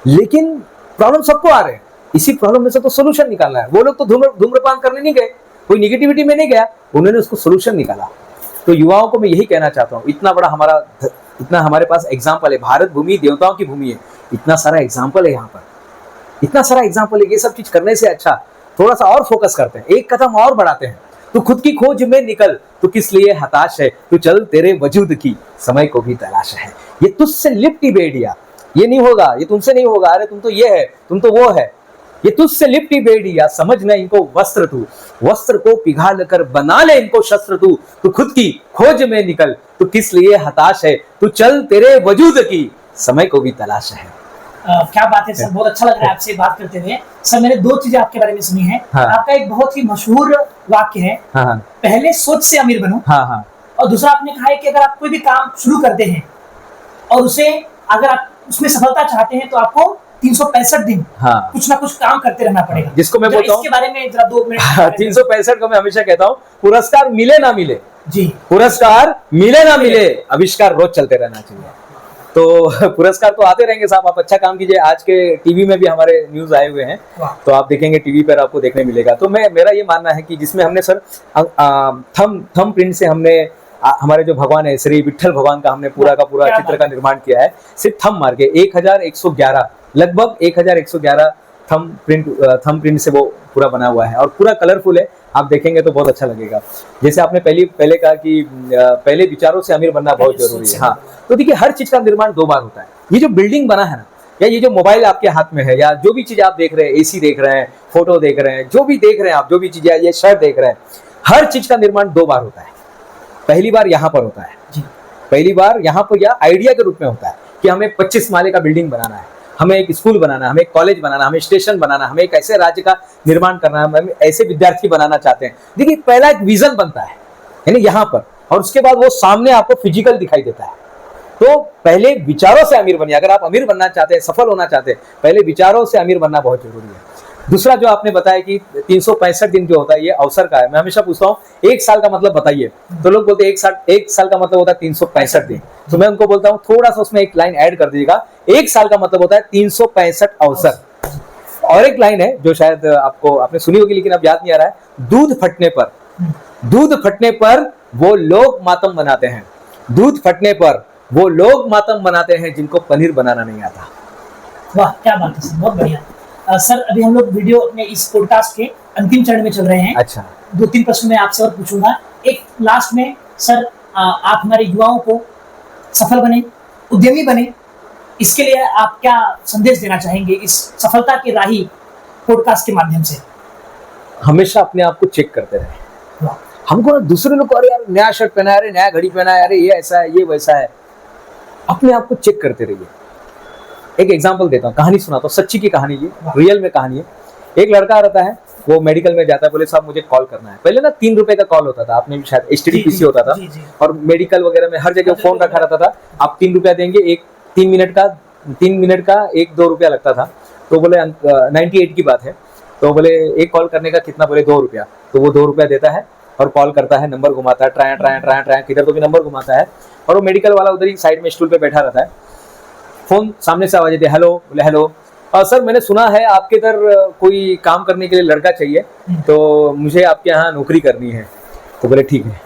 लेकिन प्रॉब्लम सबको आ रहे हैं, इसी प्रॉब्लम में से तो सोल्यूशन निकालना है। वो लोग तो धूम्रपान करने नहीं गए, कोई निगेटिविटी में नहीं गया, उन्होंने उसको सोल्यूशन निकाला। तो युवाओं को मैं यही कहना चाहता हूँ, इतना हमारे पास एग्जाम्पल है। भारत भूमि देवताओं की भूमि है, इतना सारा एग्जाम्पल है यहाँ पर, इतना सारा एग्जाम्पल है। ये सब चीज करने से अच्छा थोड़ा सा और फोकस करते हैं, एक कदम और बढ़ाते हैं। तू खुद की खोज में निकल, तू किस लिए हताश है, तू चल तेरे वजूद की समय को भी तलाश है। ये तुझसे लिपटी बेड़िया, ये नहीं होगा, ये तुमसे नहीं होगा, अरे तुम तो ये है, तुम तो वो है। ये तुझसे लिपटी बेड़िया, समझ न इनको वस्त्र तू, वस्त्र को पिघाल कर बना ले इनको शस्त्र तू। तू खुद की खोज में निकल, तू किस लिए हताश है, तू चल तेरे वजूद की समय को भी तलाश है। क्या बात है सर, बहुत अच्छा लग रहा है आपसे बात करते हुए। सर मैंने 2 चीजें आपके बारे में सुनी है। हाँ। आपका एक बहुत ही मशहूर वाक्य है, हाँ। पहले सोच से अमीर बनो, हाँ। और दूसरा आपने कहा है कि अगर आप कोई भी काम शुरू करते हैं और उसे अगर आप उसमें सफलता चाहते हैं तो आपको 365 दिन कुछ ना कुछ काम करते रहना पड़ेगा। जिसको मैं बोलता हूँ, इसके बारे में जरा 2 मिनट। 365 को मैं हमेशा कहता हूँ, पुरस्कार मिले ना मिले जी, पुरस्कार मिले ना मिले, आविष्कार रोज चलते रहना चाहिए। तो पुरस्कार तो आते रहेंगे साहब, आप अच्छा काम कीजिए। आज के टीवी में भी हमारे न्यूज आए हुए हैं, तो आप देखेंगे टीवी पर आपको देखने मिलेगा। तो मेरा ये मानना है कि जिसमें हमने सर थंब प्रिंट से हमने हमारे जो भगवान है श्री विट्ठल भगवान का हमने पूरा का पूरा चित्र का निर्माण किया है, सिर्फ थंब मार के 1111 लगभग 1111 थंब प्रिंट से वो पूरा बना हुआ है और पूरा कलरफुल है। आप देखेंगे तो बहुत अच्छा लगेगा। जैसे आपने पहले कहा कि पहले विचारों से अमीर बनना बहुत जरूरी है। हाँ, तो देखिए हर चीज का निर्माण 2 बार होता है। ये जो बिल्डिंग बना है ना, या ये जो मोबाइल आपके हाथ में है, या जो भी चीज आप देख रहे हैं, एसी देख रहे हैं, फोटो देख रहे हैं, जो भी देख रहे हैं आप, जो भी चीज है, ये शर्ट देख रहे हैं, हर चीज का निर्माण 2 बार होता है। पहली बार यहाँ पर होता है जी, पहली बार यहाँ पर या आइडिया के रूप में होता है कि हमें 25 माले का बिल्डिंग बनाना है, हमें एक स्कूल बनाना है, हमें एक कॉलेज बनाना, हमें स्टेशन बनाना, हमें एक ऐसे राज्य का निर्माण करना है, हम ऐसे विद्यार्थी बनाना चाहते हैं। देखिए पहला एक विजन बनता है यानी यहाँ पर, और उसके बाद वो सामने आपको फिजिकल दिखाई देता है। तो पहले विचारों से अमीर बनिए। अगर आप अमीर बनना चाहते हैं, सफल होना चाहते हैं, पहले विचारों से अमीर बनना बहुत जरूरी है। दूसरा जो आपने बताया कि 365 दिन जो होता है ये अवसर का है, मैं हमेशा पूछता हूँ 1 साल का मतलब बताइए, तो लोग बोलते हैं 1 साल का मतलब होता है 365 दिन। तो मैं उनको बोलता हूँ थोड़ा सा उसमें एक लाइन ऐड कर दीजिएगा, 1 साल का मतलब होता है 365 अवसर। और एक लाइन है जो शायद आपने सुनी होगी लेकिन अब याद नहीं आ रहा है, दूध फटने पर वो लोग मातम बनाते हैं, दूध फटने पर वो लोग मातम बनाते हैं जिनको पनीर बनाना नहीं आता। वाह क्या बात है सर, बहुत बढ़िया। सर अभी हम लोग वीडियो अपने इस पॉडकास्ट के अंतिम चरण में चल रहे हैं। अच्छा, 2-3 प्रश्न मैं आपसे और पूछूंगा। एक लास्ट में सर, आप हमारे युवाओं को सफल बने, उद्यमी बने, इसके लिए आप क्या संदेश देना चाहेंगे इस सफलता की राही पॉडकास्ट के माध्यम से? हमेशा अपने आप को चेक करते रहे। हमको ना दूसरे लोग को अरे यार नया शर्ट पहना है, अरे नया घड़ी पहना है, अरे ये ऐसा है, ये वैसा है, अपने आप को चेक करते रहिए। एक एग्जांपल देता हूँ, कहानी सुनाता हूँ, सच्ची की कहानी, ये रियल में कहानी है। एक लड़का रहता है, वो मेडिकल में जाता है, बोले साहब मुझे कॉल करना है। पहले ना 3 रुपए का कॉल होता था, आपने भी शायद HTTPC होता था, और मेडिकल वगैरह में हर जगह फोन रखा रहता था। आप 3 रुपया देंगे, 3 मिनट का 1-2 रुपया लगता था। तो बोले 98 की बात है, तो बोले एक कॉल करने का कितना, बोले 2 रुपया। तो वो 2 रुपया देता है और कॉल करता है, नंबर घुमाता है, ट्राई किधर तो भी नंबर घुमाता है, और वो मेडिकल वाला उधर ही साइड में स्टूल पे बैठा रहता है। फोन सामने से आवाज आती है, हेलो। बोले हेलो, सर मैंने सुना है आपके इधर कोई काम करने के लिए लड़का चाहिए, तो मुझे आपके यहाँ नौकरी करनी है। तो बोले ठीक है,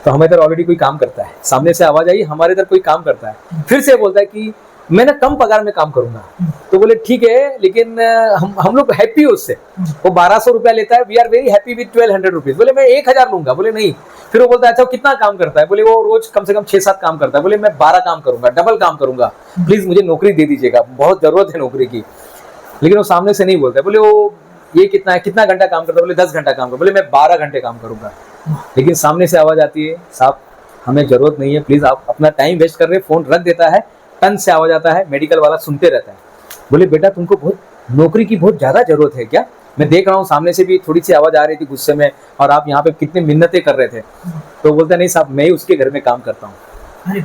तो हमें इधर ऑलरेडी कोई काम करता है। सामने से आवाज आई, हमारे इधर कोई काम करता है। फिर से बोलता है कि मैं ना कम पगार में काम करूंगा। तो बोले ठीक है, लेकिन हम लोग हैप्पी हो उससे। वो 1200 रुपया लेता है, we are very happy with 1200 rupees. बोले मैं 1000 लूंगा। बोले नहीं। फिर वो बोलता है अच्छा कितना काम करता है? बोले वो रोज कम से कम 6-7 काम करता है। बोले मैं 12 काम करूंगा, डबल काम करूंगा, प्लीज मुझे नौकरी दे दीजिएगा, बहुत जरूरत है नौकरी की। लेकिन वो सामने से नहीं बोलता है। बोले वो ये कितना घंटा काम करता है? बोले 10 घंटा काम करता। बोले मैं 12 घंटे काम करूंगा। लेकिन सामने से आवाज आती है, साहब हमें जरूरत नहीं है, प्लीज आप अपना टाइम वेस्ट कर रहे हैं। फोन रख देता है, टन से आवाज आता है, मेडिकल वाला सुनते रहता है। बोले बेटा तुमको बहुत नौकरी की बहुत ज्यादा जरूरत है क्या? मैं देख रहा हूँ सामने से भी थोड़ी सी आवाज आ रही थी गुस्से में, और आप यहाँ पे कितने मिन्नतें कर रहे थे। तो बोलता नहीं साहब, मैं ही उसके घर में काम करता हूँ,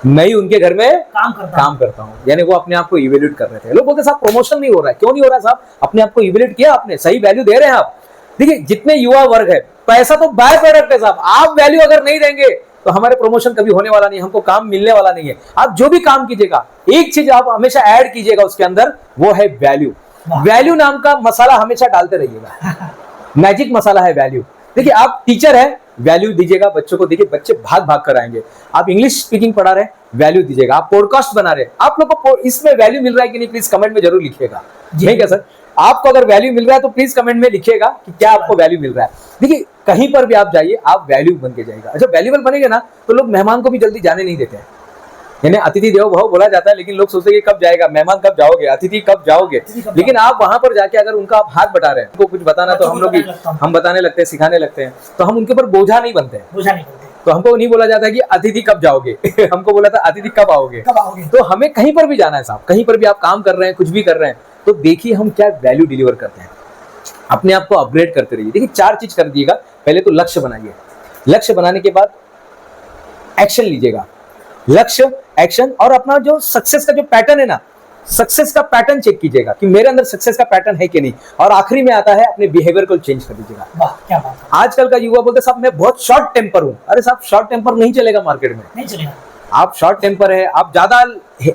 मैं ही उनके घर में काम करता हूँ। यानी वो अपने आप को इवेल्यूट कर रहे थे। लोग बोलते साहब प्रमोशन नहीं हो रहा है। क्यों नहीं हो रहा साहब? अपने आप को इवेल्यूट किया आपने, सही वैल्यू दे रहे हैं आप। देखिए जितने युवा वर्ग है, पैसा तो बाय प्रोडक्ट है साहब, आप वैल्यू अगर नहीं देंगे तो हमारे प्रमोशन कभी होने वाला नहीं, हमको काम मिलने वाला नहीं है। आप जो भी काम कीजिएगा, एक चीज आप हमेशा ऐड कीजिएगा उसके अंदर, वो है वैल्यू। वैल्यू नाम का मसाला हमेशा डालते रहिएगा, मैजिक मसाला है वैल्यू। देखिए आप टीचर है, वैल्यू दीजिएगा बच्चों को। देखिए बच्चे भाग भाग कर आएंगे। आप इंग्लिश स्पीकिंग पढ़ा रहे हैं, वैल्यू दीजिएगा। आप पॉडकास्ट बना रहे हैं, आप लोग को इसमें वैल्यू मिल रहा है कि नहीं, प्लीज कमेंट में जरूर लिखिएगा। नहीं क्या सर? आपको अगर वैल्यू मिल रहा है तो प्लीज कमेंट में लिखिएगा कि क्या आपको वैल्यू मिल रहा है। देखिए कहीं पर भी आप जाइए, आप वैल्यू बन के जाएगा। अच्छा वैल्यूबल बनेंगे ना तो लोग मेहमान को भी जल्दी जाने नहीं देते हैं। यानी अतिथि देवो भव बोला जाता है, लेकिन लोग सोचते हैं कि कब जाएगा मेहमान, कब जाओगे, अतिथि कब जाओगे। लेकिन आप वहां पर जाके अगर उनका आप हाथ बटा रहे हैं, उनको कुछ बताना तो हम लोग हम बताने लगते हैं, सिखाने लगते हैं, तो हम उनके ऊपर बोझा नहीं बनते हैं। तो हमको नहीं बोला जाता है कि अतिथि कब जाओगे हमको बोला था अतिथि कब आओगे। तो हमें कहीं पर भी जाना है साहब, कहीं पर भी आप काम कर रहे हैं, कुछ भी कर रहे हैं, तो देखिए हम क्या वैल्यू डिलीवर करते हैं। अपने आप को अपग्रेड करते रहिए। देखिए 4 चीज कर दिएगा। पहले तो लक्ष्य बनाइए, लक्ष्य बनाने के बाद एक्शन लीजिएगा। लक्ष्य, एक्शन, और अपना जो सक्सेस का जो पैटर्न है ना, सक्सेस का पैटर्न चेक कीजिएगा कि मेरे अंदर सक्सेस का पैटर्न है कि नहीं। और आखिरी में आता है अपने बिहेवियर को चेंज कर दीजिएगा। वाह क्या बात है। आजकल का युवा बोलते साहब मैं बहुत शॉर्ट टेम्पर हूं। अरे साहब शॉर्ट टेम्पर नहीं चलेगा मार्केट में, नहीं चलेगा। आप शॉर्ट टेम्पर है, आप ज्यादा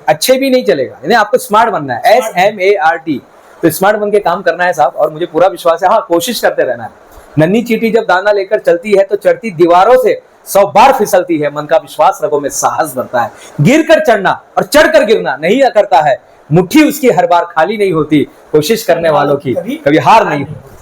अच्छे भी नहीं चलेगा। यानी आपको स्मार्ट बनना है, SMART। तो स्मार्ट बन के काम करना है साहब, और मुझे पूरा विश्वास है। हाँ कोशिश करते रहना है। नन्ही चींटी जब दाना लेकर चलती है तो चढ़ती दीवारों से 100 बार फिसलती है, मन का विश्वास रखो में साहस बढ़ता है। गिर कर चढ़ना और चढ़कर गिरना नहीं करता है, मुट्ठी उसकी हर बार खाली नहीं होती, कोशिश करने वालों की कभी हार नहीं होती।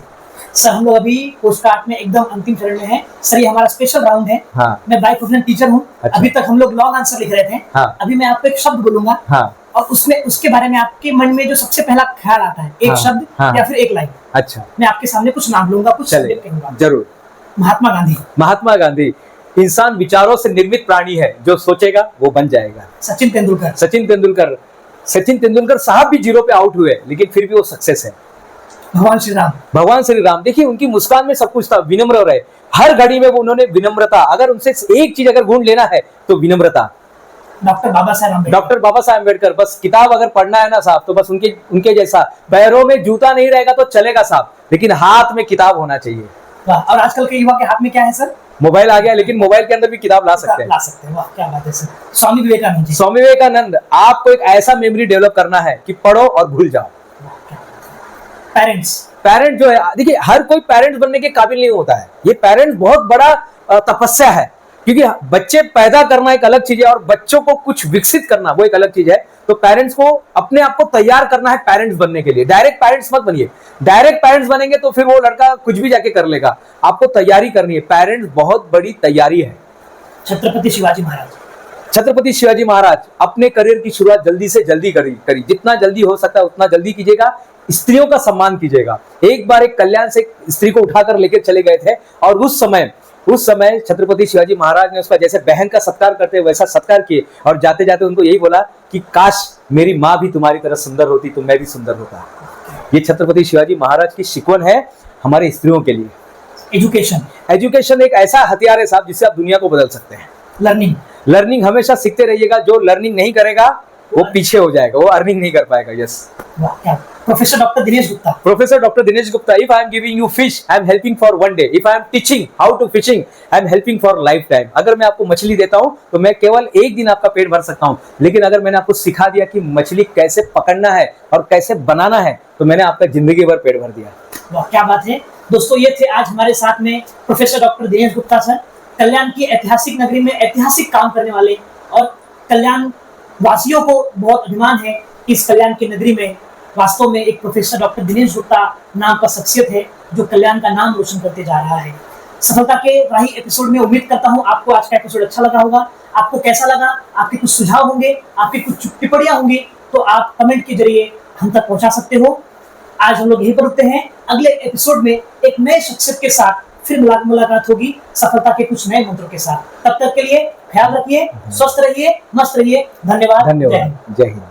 सर हम लोग अभी पोस्टकार्ड में एकदम अंतिम चरण में हैं। सर ये हमारा स्पेशल राउंड है। हाँ। मैं बाय प्रोफेशन टीचर हूँ। अच्छा। अभी तक हम लोग लॉन्ग आंसर लिख रहे थे। हाँ। अभी मैं आपको एक शब्द बोलूंगा। हाँ। और उसमें उसके बारे में आपके मन में जो सबसे पहला ख्याल आता है, एक हाँ। शब्द हाँ। या फिर एक लाइन। अच्छा, मैं आपके सामने कुछ नाम लूंगा, कुछ चलिए, शब्द कहूंगा। जरूर। महात्मा गांधी। महात्मा गांधी। इंसान विचारों से निर्मित प्राणी है, जो सोचेगा वो बन जाएगा। सचिन तेंदुलकर। सचिन तेंदुलकर। सचिन तेंदुलकर साहब भी 0 पे आउट हुए, लेकिन फिर भी वो सक्सेस है। भगवान श्री राम। भगवान श्री राम। देखिए उनकी मुस्कान में सब कुछ था, विनम्र रहे हर घड़ी में। वो उन्होंने विनम्रता, अगर उनसे एक चीज अगर गुण लेना है तो विनम्रता। डॉक्टर बाबा साहेब अम्बेडकर। डॉक्टर बाबा साहेब अम्बेडकर। बस किताब अगर पढ़ना है ना साहब, तो बस उनके जैसा। पैरों में जूता नहीं रहेगा तो चलेगा साहब, लेकिन हाथ में किताब होना चाहिए। वाह। और आजकल के युवा के हाथ में क्या है सर? मोबाइल आ गया, लेकिन मोबाइल के अंदर भी किताब ला सकते हैं। ला सकते हैं। वाह क्या बात है सर। स्वामी विवेकानंद जी। स्वामी विवेकानंद। आपको एक ऐसा मेमोरी डेवलप करना है कि पढ़ो और भूल जाओ। पेरेंट्स। पेरेंट जो है, देखिए हर कोई पेरेंट्स बनने के काबिल नहीं होता है। ये पेरेंट्स बहुत बड़ा तपस्या है, क्योंकि बच्चे पैदा करना एक अलग चीज है और बच्चों को कुछ विकसित करना वो एक अलग चीज है। तो पेरेंट्स को अपने आप को तैयार करना है पेरेंट्स बनने के लिए। डायरेक्ट पेरेंट्स मत बनिए। डायरेक्ट पेरेंट्स बनेंगे तो फिर वो लड़का कुछ भी जाके कर लेगा। आपको तैयारी करनी है। पेरेंट्स बहुत बड़ी तैयारी है। छत्रपति शिवाजी महाराज। छत्रपति शिवाजी महाराज अपने करियर की शुरुआत जल्दी से जल्दी करी। जितना जल्दी हो सकता है उतना जल्दी कीजिएगा। स्त्रियों का सम्मान कीजिएगा। एक बार एक कल्याण से एक स्त्री को उठाकर लेकर चले गए थे, और उस समय छत्रपति शिवाजी महाराज ने उसका जैसे बहन का सत्कार करते वैसा सत्कार किए, और जाते जाते उनको यही बोला कि काश मेरी माँ भी तुम्हारी तरह सुंदर होती तो मैं भी सुंदर होता। ये छत्रपति शिवाजी महाराज की शिकवण है हमारे स्त्रियों के लिए। एजुकेशन एक ऐसा हथियार है साहब, जिससे आप दुनिया को बदल सकते हैं। लर्निंग हमेशा सीखते रहिएगा। जो लर्निंग नहीं करेगा वो पीछे हो जाएगा, वो अर्निंग नहीं कर पाएगा। Yes. Professor doctor Dinesh Gupta. Professor doctor Dinesh Gupta. If I am giving you fish, I am helping for one day. If I am teaching how to fishing, I am helping for life time. अगर मैं आपको मछली देता हूं तो मैं केवल एक दिन आपका पेट भर सकता हूं, लेकिन अगर मैंने आपको सिखा दिया कि मछली कैसे पकड़ना है और कैसे बनाना है, तो मैंने आपका जिंदगी भर पेट भर दिया। वाह क्या बात है। दोस्तों ये थे आज हमारे साथ में professor doctor Dinesh Gupta sir. Kalyan की ऐतिहासिक नगरी में ऐतिहासिक काम करने वाले, और कल्याण वासियों को बहुत अभिमान है कि इस कल्याण की नगरी में वास्तव में एक प्रोफेसर डॉक्टर दिनेश गुप्ता नाम का शख्सियत है, जो कल्याण का नाम रोशन करते जा रहा है। सफलता के राही एपिसोड में उम्मीद करता हूं आपको आज का एपिसोड अच्छा लगा होगा। आपको कैसा लगा, आपके कुछ सुझाव होंगे, आपकी कुछ टिप्पणियां होंगी, तो आप कमेंट के जरिए हम तक पहुंचा सकते हो। आज हम लोग यहीं पर रुकते हैं। अगले एपिसोड में एक नए शख्सियत के साथ फिर मुलाकात होगी, सफलता के कुछ नए मंत्रों के साथ। तब तक के लिए ख्याल रखिए, स्वस्थ रहिए, मस्त रहिए। धन्यवाद। जय हिंद।